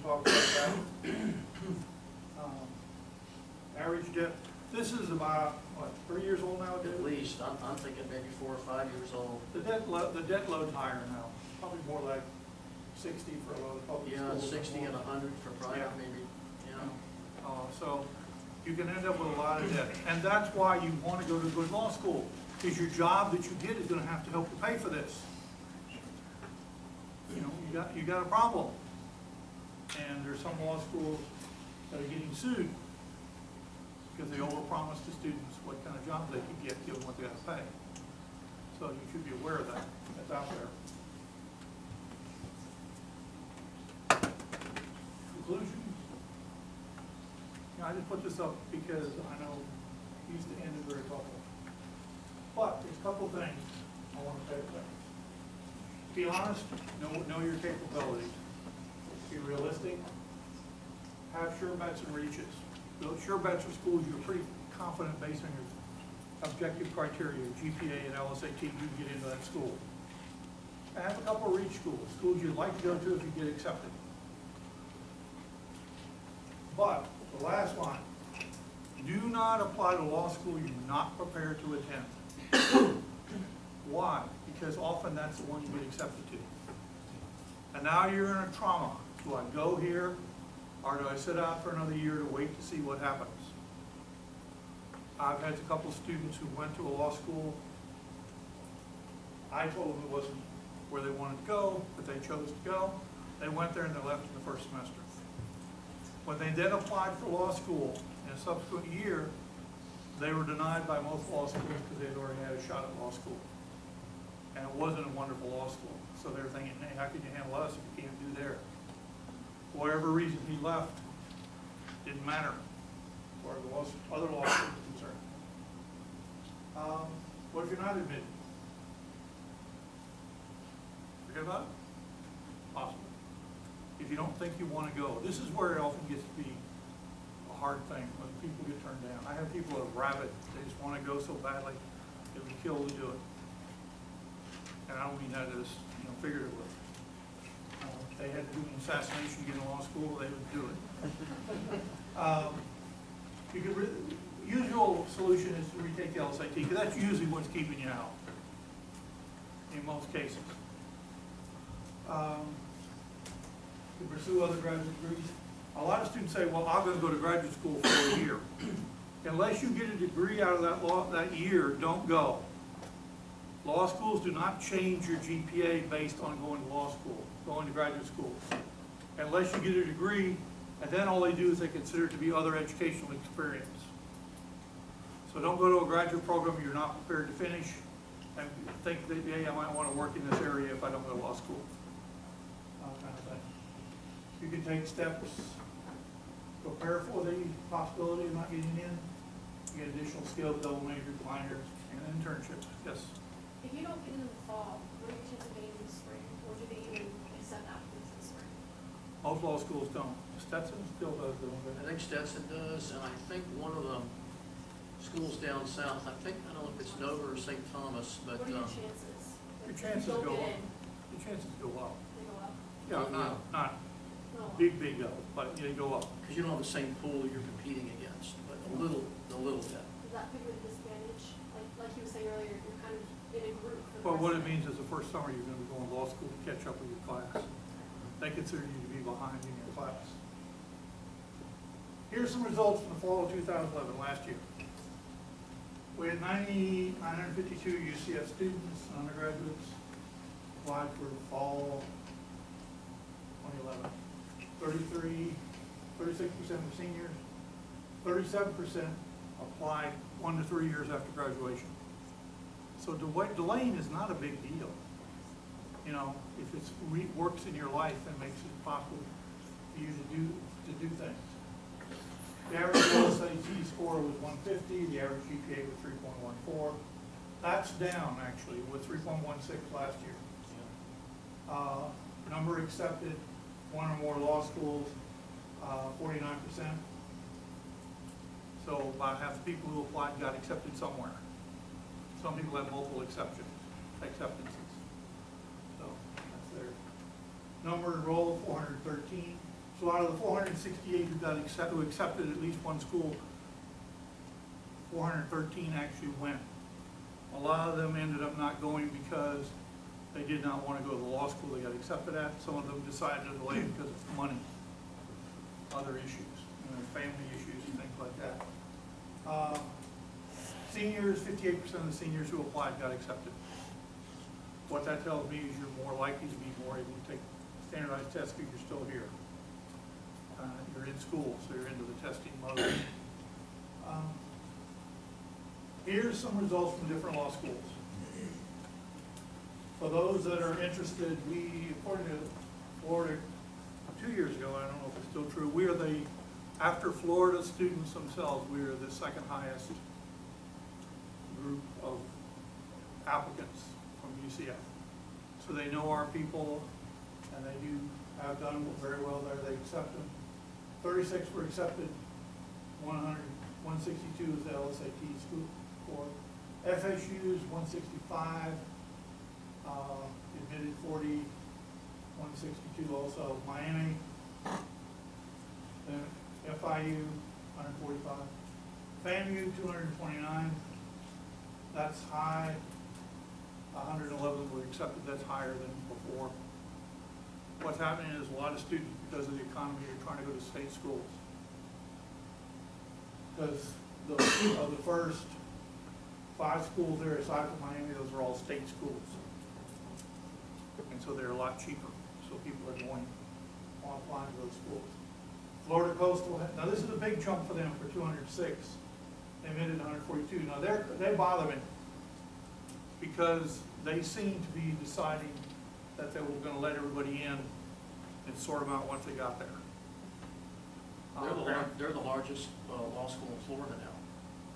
talk about that. Average debt, this is about, what, 3 years old now, David? At least, I'm thinking maybe 4 or 5 years old. The debt load's higher now, probably more like 60 for a lot of public schools. Yeah, 60 and 100 for private, Yeah. maybe, yeah. So you can end up with a lot of debt. And that's why you want to go to good law school, because your job that you get is going to have to help you pay for this. You know, you got a problem. And there's some law schools that are getting sued because they overpromise to students what kind of job they can get given what they got to pay. So you should be aware of that. That's out there. Conclusions? You know, I just put this up because I know he used to end it very thoughtful. But there's a couple things I want to say about. Be honest, know your capabilities. Be realistic. Have sure bets and reaches. Those sure bets are schools you're pretty confident based on your objective criteria, GPA and LSAT, you can get into that school. And have a couple of reach schools, schools you'd like to go to if you get accepted. But the last one, do not apply to law school you're not prepared to attend. Why? Because often that's the one you get accepted to. And now you're in a trauma. Do I go here, or do I sit out for another year to wait to see what happens? I've had a couple of students who went to a law school. I told them it wasn't where they wanted to go, but they chose to go. They went there and they left in the first semester. When they then applied for law school in a subsequent year, they were denied by most law schools because they had already had a shot at law school. And it wasn't a wonderful law school. So they're thinking, hey, how can you handle us if you can't do there? For whatever reason he left, didn't matter as far as the other law schools are concerned. What if you're not admitted? Forget about it? Possible. If you don't think you want to go, this is where it often gets to be a hard thing when people get turned down. I have people that are rabid, they just want to go so badly, they would kill to do it. And I don't mean that as, figuratively. If they had to do an assassination to get in law school, they would do it. Usual solution is to retake the LSAT, because that's usually what's keeping you out in most cases. To pursue other graduate degrees. A lot of students say, well, I'm going to go to graduate school for a year. Unless you get a degree out of that year, don't go. Law schools do not change your GPA based on going to law school, going to graduate school. Unless you get a degree, and then all they do is they consider it to be other educational experience. So don't go to a graduate program you're not prepared to finish and think that, hey, I might want to work in this area if I don't go to law school. Kind of thing. You can take steps, prepare for the possibility of not getting in, you get additional skills, double majors, minors, and internships. Yes? If you don't get in the fall, what are your chances of getting in the spring? Or do they even accept applicants in the spring? Most law schools don't. Stetson still does, don't they? I think Stetson does, and I think one of the schools down south, I don't know if it's Nova or St. Thomas, but What are your chances? Your chances Don't go get up. in. Your chances go up. They go up. Yeah, not No. big go, but they go up. because you don't have the same pool that you're competing against, but a little bit. Does that put you at a disadvantage? Like you were saying earlier, you're kind of in a group. For the Well, what it rest of means is the first summer you're going to be going to law school to catch up with your class. They consider you to be behind in your class. Here's some results from the fall of 2011, last year. We had 952 UCF students, undergraduates, applied for fall 2011. 36% were seniors. 37% applied 1 to 3 years after graduation. So delaying is not a big deal. If it works in your life and makes it possible for you to do things. The average LSAT score was 150. The average GPA was 3.14. That's down actually with 3.16 last year. Number accepted, one or more law schools, 49%. So about half the people who applied got accepted somewhere. Some people have multiple acceptances. So that's there. Number enrolled, 413. So out of the 468 who accepted at least one school, 413 actually went. A lot of them ended up not going because they did not want to go to the law school they got accepted at. Some of them decided to delay because of money, other issues, family issues and things like that. Seniors, 58% of the seniors who applied got accepted. What that tells me is you're more likely to be more able to take standardized tests because you're still here. You're in school, so you're into the testing mode. Here's some results from different law schools. For those that are interested, we, according to Florida, 2 years ago, I don't know if it's still true, we are the, after Florida students themselves, we are the second highest group of applicants from UCF. So they know our people, and they do have done very well there. They accept them. 36 were accepted, 162 is the LSAT school score. FSU's 165, admitted 40, 162 also. Miami, FIU 145, FAMU 229. That's high. 111 were accepted. That's higher than before. What's happening is a lot of students, because of the economy, are trying to go to state schools. Because of the first 5 schools there, aside from Miami, those are all state schools. And so they're a lot cheaper. So people are going on applying to those schools. Florida Coastal, now this is a big jump for them for 206. They admitted 142. Now they bother me because they seem to be deciding that they were going to let everybody in and sort them out once they got there. They're the largest law school in Florida now.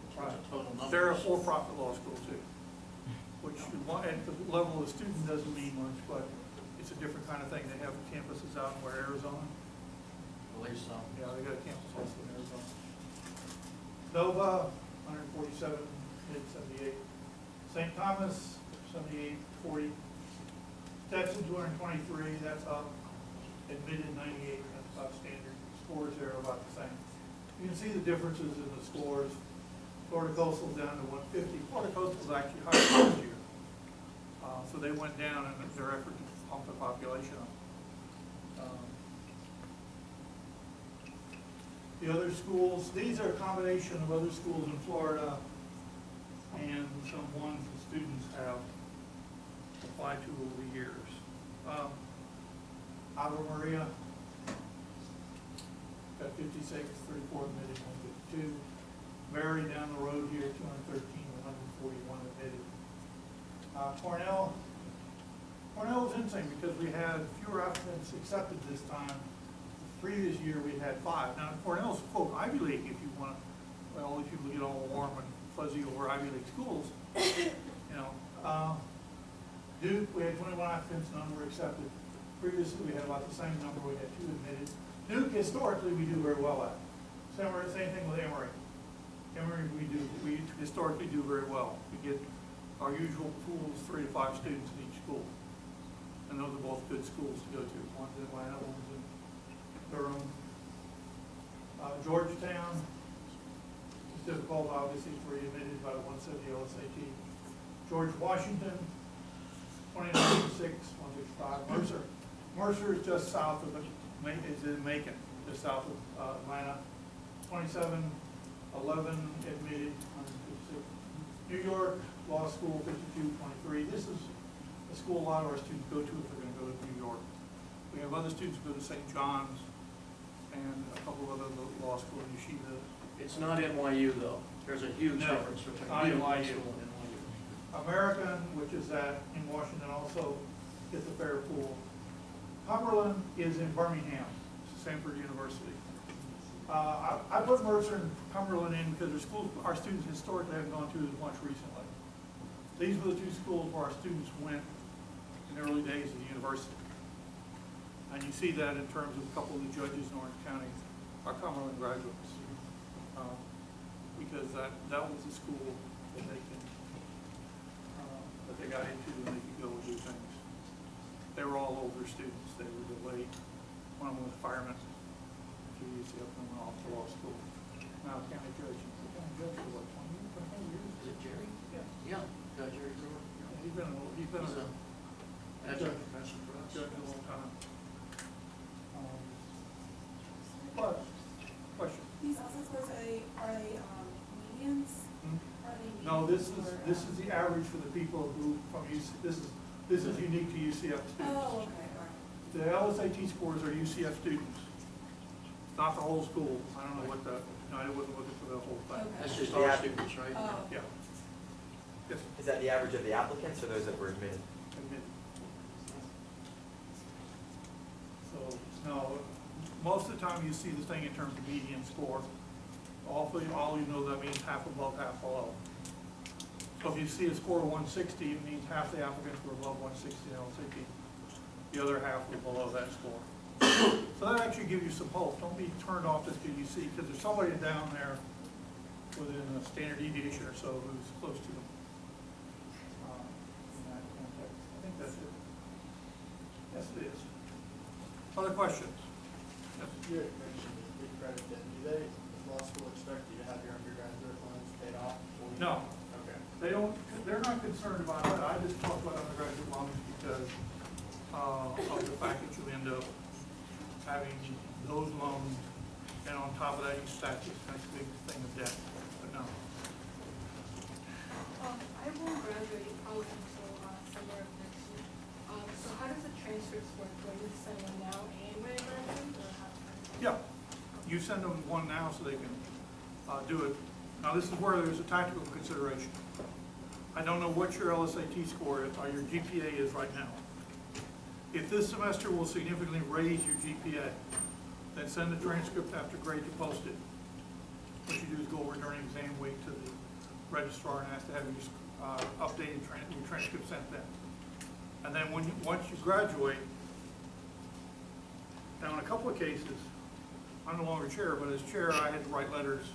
In terms of total numbers. They're a for-profit law school too, which at the level of the student doesn't mean much, but it's a different kind of thing. They have campuses out in Arizona. I believe so. Yeah, they got a campus also in Arizona. Nova, 147, mid 78. St. Thomas, 78, 40. Stetson, 223, that's up. Admitted 98, that's about standard. Scores there are about the same. You can see the differences in the scores. Florida Coastal down to 150. Florida Coastal is actually higher last year. So they went down in their effort to pump the population up. The other schools, these are a combination of other schools in Florida and some ones that students have applied to over the years. Ave Maria, got 56, 34 admitted, 152. Mary down the road here, 213, 141 admitted. Cornell was interesting because we had fewer applicants accepted this time. The previous year we had 5. Now Cornell's quote Ivy League, if you want to, well, if you get all warm and fuzzy over Ivy League schools, you know. Duke, we had 21 applicants, none were accepted. Previously we had about the same number, we had 2 admitted. Duke, historically, we do very well at. Same thing with Emory. Emory, we historically do very well. We get our usual pool is 3 to 5 students in each school. And those are both good schools to go to. One's in Atlanta, one's in Durham. Georgetown, it's difficult, obviously, for you admitted by the 170 LSAT. George Washington, 29.6, 165. Mercer is just south of is in Macon, just south of Atlanta. 27, 11 admitted, 156. New York Law School, 52, 23. This is a school a lot of our students go to if they're going to go to New York. We have other students who go to St. John's and a couple of other law schools, Yeshiva. It's not NYU though. There's a huge difference between NYU and NYU. American, which is in Washington, also gets a fair pool. Cumberland is in Birmingham, Stanford University. I put Mercer and Cumberland in because they're schools our students historically haven't gone to as much recently. These were the 2 schools where our students went in the early days of the university. And you see that in terms of a couple of the judges in Orange County are Cumberland graduates. Because that was the school that they got into and they could go and do things. They were all older students. They were the late, one of them was a fireman. to UCF and went off to law school. Now county judge, for what, 20 years? Is it Jerry? Yeah. Yeah, Jerry Brewer. He's been He's a a adjunct professor for us. judge a long time. But, question? These also scores, are they medians? Are they medians? No, this or, is the average for the people who, from UC, this is unique to UCF students. Oh, okay, all right. The LSAT scores are UCF students, not the whole school. I don't know what the, no, I wasn't looking for the whole thing. Okay. That's just Yeah. our students, right? Oh. Yeah. Yes, Is that the average of the applicants or those that were admitted? admit. So, no, most of the time you see the thing in terms of median score. All you know that means half above, half below. So if you see a score of 160, it means half the applicants were above 160 in LSAT. The other half were below that score. So that actually gives you some hope. Don't be turned off just because you see, because there's somebody down there within a standard deviation or so who's close to them. In that context. I think that's it. Yes, it is. Other questions? Yes. You had mentioned the free credit, then do they, does law school expect you to have your undergraduate loans paid off? No. Okay. They're not concerned about it. I just talk about undergraduate loans because of the fact that you end up having those loans, and on top of that, you stack this nice big thing of debt. But no. I won't graduate probably until summer of next year. So how does the transcripts work? Do I just send one now and when I graduate, or how? Yeah, you send them one now so they can do it. Now, this is where there's a tactical consideration. I don't know what your LSAT score is, or your GPA is right now. If this semester will significantly raise your GPA, then send the transcript after grade to post it. What you do is go over during exam week to the registrar and ask to have your updated your transcript sent then. And then once you graduate, now in a couple of cases, I'm no longer chair, but as chair, I had to write letters.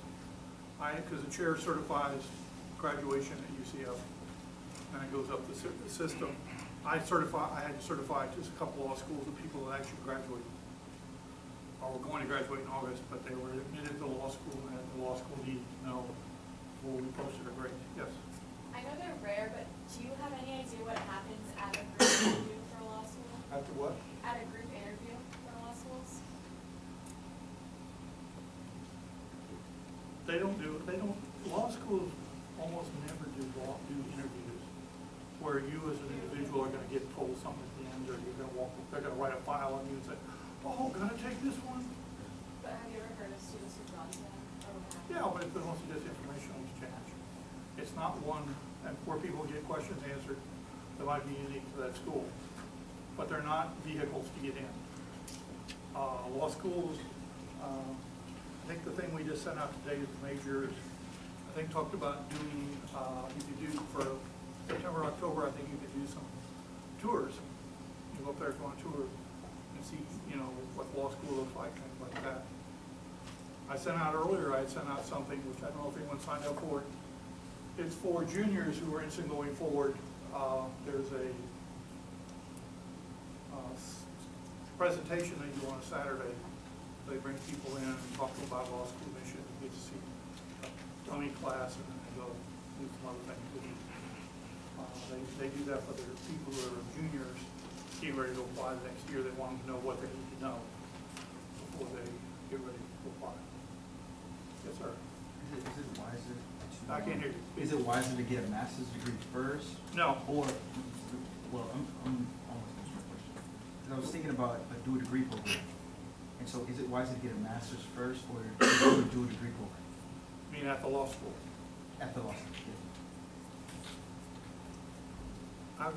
Because the chair certifies graduation at UCF, and it goes up the system. I had to certify just a couple law schools of people that actually graduated, or were going to graduate in August, but they were admitted to law school, and the law school needed to know before we posted a grade. Yes? I know they're rare, but do you have any idea what happens at a group interview for law school? After what? At a group interview for law schools? Law schools almost never do interviews where you as an individual are gonna get told something at the end, or they're gonna write a file on you and say, oh, gonna take this one? But have you ever heard of students who've gone to them, or what happened? Yeah, but it's mostly just informational exchange. It's not one where people get questions answered that might be unique to that school, but they're not vehicles to get in. Law schools, I think the thing we just sent out today to the majors, I think talked about doing, you could do for September, October, I think you could do some tours. You go up there, go on a tour and see, what law school looks like, things like that. I sent out earlier, I had sent out something, which I don't know if anyone signed up for it. It's for juniors who are interested in going forward. There's a presentation they do on a Saturday. They bring people in and talk to them about law school mission, and get to see a dummy class, and then they go do some other things. They do that for their people who are juniors, getting ready to apply the next year. They want them to know what they need to know before they get ready to apply. Yes, sir. Is it wiser to? I can't hear you. Is it wiser to get a master's degree first? No. Or, well, I'm almost answering my question. 'Cause I was thinking about a dual degree program. And so is it wiser to get a master's first or do a dual degree program? I mean, at the law school. At the law school? I'll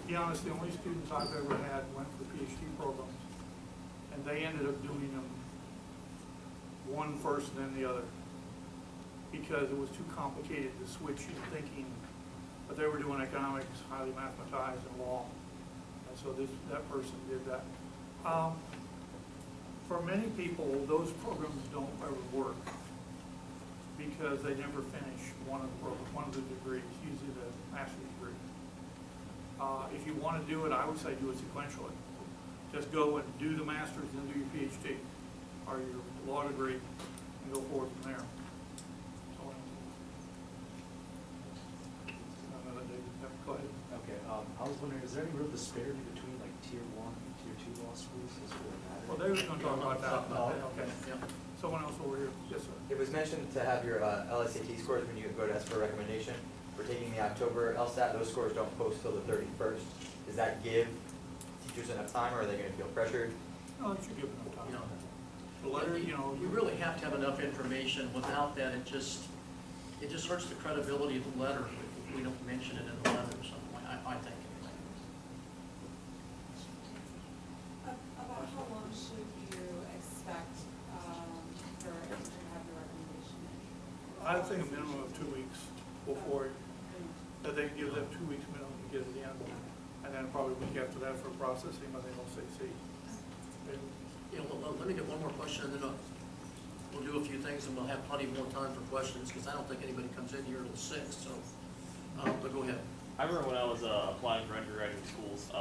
be honest, the only students I've ever had went for PhD programs, and they ended up doing them one first and then the other, because it was too complicated to switch in thinking. But they were doing economics, highly mathematized, and law, and so that person did that. For many people, those programs don't ever work because they never finish one of the degrees, usually the master's degree. If you want to do it, I would say do it sequentially. Just go and do the master's, then do your PhD. or your law degree, and go forward from there. So, go ahead. Okay, I was wondering, is there any real disparity between like tier 1 and tier 2 law schools? Does it really matter? Well, David's gonna talk about that. Oh, Okay. Yeah. Someone else over here. Yes, sir. It was mentioned to have your LSAT scores when you go to ask for a recommendation. For taking the October LSAT, those scores don't post till the 31st. Does that give teachers enough time, or are they gonna feel pressured? No, it should give enough time. You know, The letter, you know. You really have to have enough information. Without that, it just hurts the credibility of the letter if we don't mention it in the letter or something, I think. About how long should you expect, for it to have the recommendation in? I think a minimum of 2 weeks before, that they give them 2 weeks minimum to get it in. And then probably a week after that for processing, but they don't say see. You know, let me get one more question, and then we'll do a few things, and we'll have plenty more time for questions, because I don't think anybody comes in here till 6, so, but go ahead. I remember when I was applying for undergraduate schools,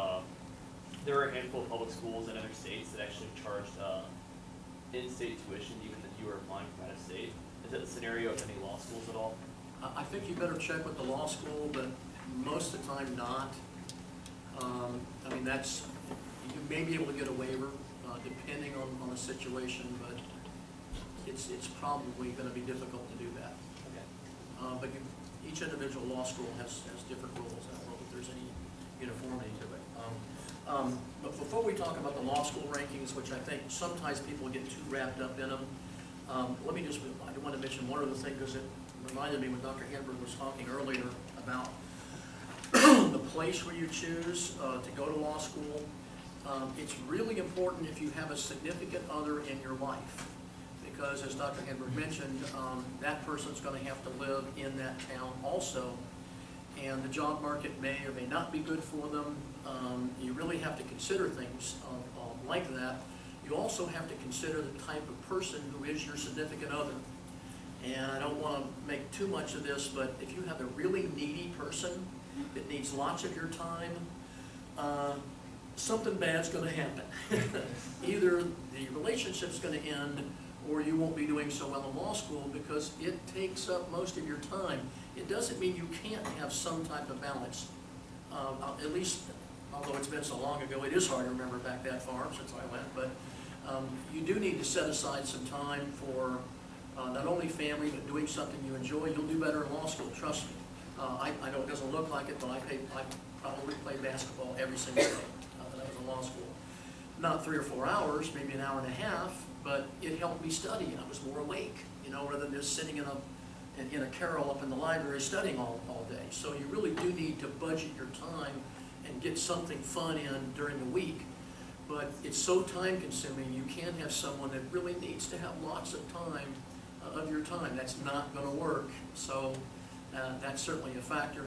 there were a handful of public schools in other states that actually charged in-state tuition even if you were applying from out of state. Is that the scenario of any law schools at all? I think you better check with the law school, but most of the time not. I mean, you may be able to get a waiver, depending on the situation, but it's probably gonna be difficult to do that. Okay. But each individual law school has different rules. I don't know if there's any uniformity to it. But before we talk about the law school rankings, which I think sometimes people get too wrapped up in them, I want to mention one other thing, because it reminded me when Dr. Handberg was talking earlier about the place where you choose to go to law school. It's really important if you have a significant other in your life, because as Dr. Handberg mentioned, that person's going to have to live in that town also, and the job market may or may not be good for them. You really have to consider things like that. You also have to consider the type of person who is your significant other. And I don't want to make too much of this, but if you have a really needy person that needs lots of your time, something bad's going to happen. Either the relationship's going to end, or you won't be doing so well in law school, because it takes up most of your time. It doesn't mean you can't have some type of balance. At least, although it's been so long ago, it is hard to remember back that far since I went, but you do need to set aside some time for not only family, but doing something you enjoy. You'll do better in law school, trust me. I know it doesn't look like it, but I probably played basketball every single day that I was in law school. Not 3 or 4 hours, maybe an hour and a half, but it helped me study, and I was more awake, you know, rather than just sitting in a carrel up in the library studying all day. So you really do need to budget your time and get something fun in during the week. But it's so time consuming, you can't have someone that really needs to have lots of time of your time. That's not going to work. So that's certainly a factor.